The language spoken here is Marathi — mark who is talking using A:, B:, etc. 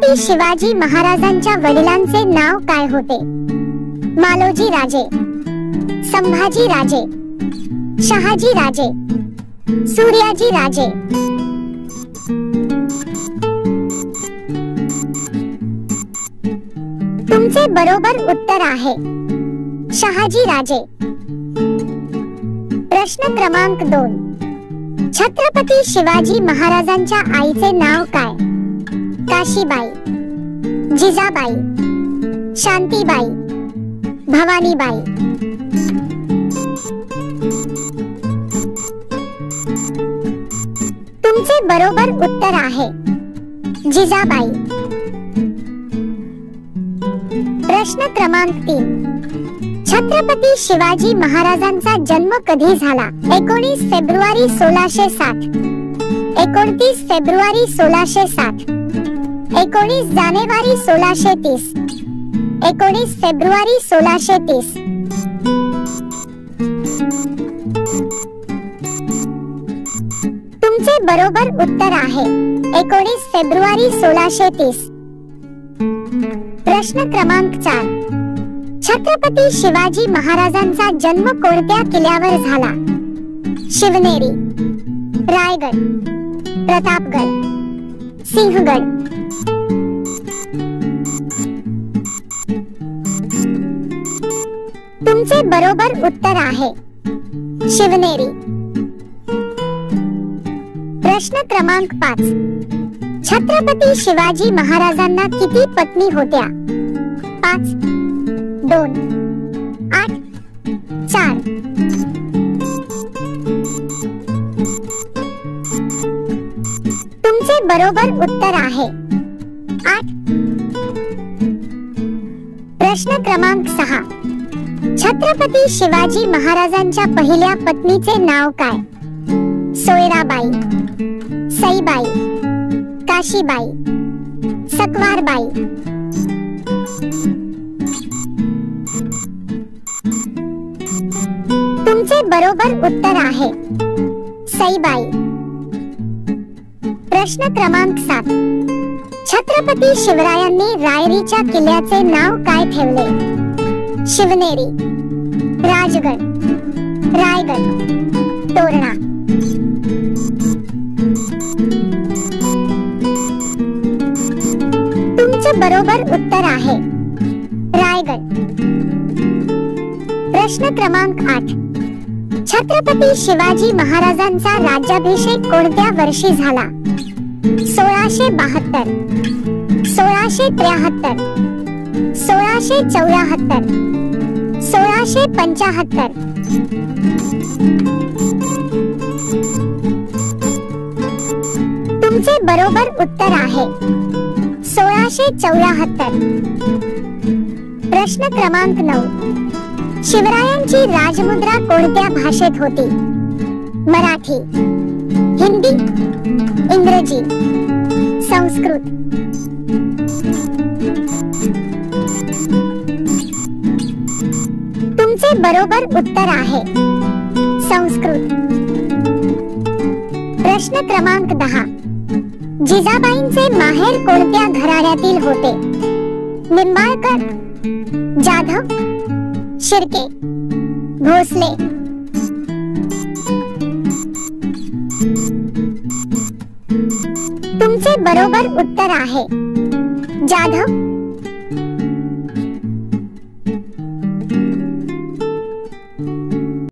A: छत्रपती शिवाजी महाराजांच्या वडिलांचे नाव काय होते? मालोजी राजे, संभाजी राजे, शहाजी राजे, सूर्याजी राजे. तुमचे बरोबर उत्तर आहे शहाजी राजे. प्रश्न क्रमांक 2. छत्रपती शिवाजी महाराजांच्या आईचे नाव काय? काशीबाई, जिजाबाई, शांतीबाई, भवानीबाई. तुमचे बरोबर उत्तर आहे जिजाबाई. प्रश्न क्रमांक 3. छत्रपती शिवाजी महाराजांचा जन्म कधी झाला? 19 फेब्रुवारी 1607, 29 फेब्रुवारी 1607, 19 जानेवारी 1630, 19 फेब्रुवारी 1630. तुमचे बरोबर उत्तर आहे 19 फेब्रुवारी 1630. प्रश्न क्रमांक 4. छत्रपती शिवाजी महाराजांचा जन्म कोणत्या किल्ल्यावर झाला? शिवनेरी, रायगड, प्रतापगड, सिंहगड. तुमचे बरोबर उत्तर आहे शिवनेरी. प्रश्न क्रमांक 5. छत्रपती शिवाजी महाराजांना किती पत्नी होत्या? 5, 2, 8, 4. तुमचे बरोबर उत्तर आहे 8. प्रश्न क्रमांक 6. छत्रपती शिवाजी महाराजांच्या पहिल्या पत्नीचे नाव काय? सोयराबाई, सईबाई, काशीबाई, सकवारबाई. तुमचे बरोबर उत्तर आहे सईबाई. प्रश्न क्रमांक 7. छत्रपती शिवरायांनी रायरीच्या किल्ल्याचे नाव काय ठेवले? शिवनेरी, राजगड, रायगड, तोरणा. तुमचे बरोबर उत्तर आहे रायगड. प्रश्न क्रमांक 8. छत्रपती शिवाजी महाराजांचा राज्याभिषेक कोणत्या वर्षी झाला? 1672, 1673, 1674, 1675. तुमचे बरोबर उत्तर आहे 1674. प्रश्न क्रमांक 9. शिवरायांची राजमुद्रा कोणत्या भाषेत होती? मराठी, हिंदी, इंग्रजी, संस्कृत. तुमचे बरोबर उत्तर आहे संस्कृत. प्रश्न क्रमांक 10. जिजाबाईंचे माहेर कोणत्या घराण्यातील होते? निंबाळकर, जाधव, शिर्के, भोसले. तुमचे बरोबर उत्तर आहे जाधव.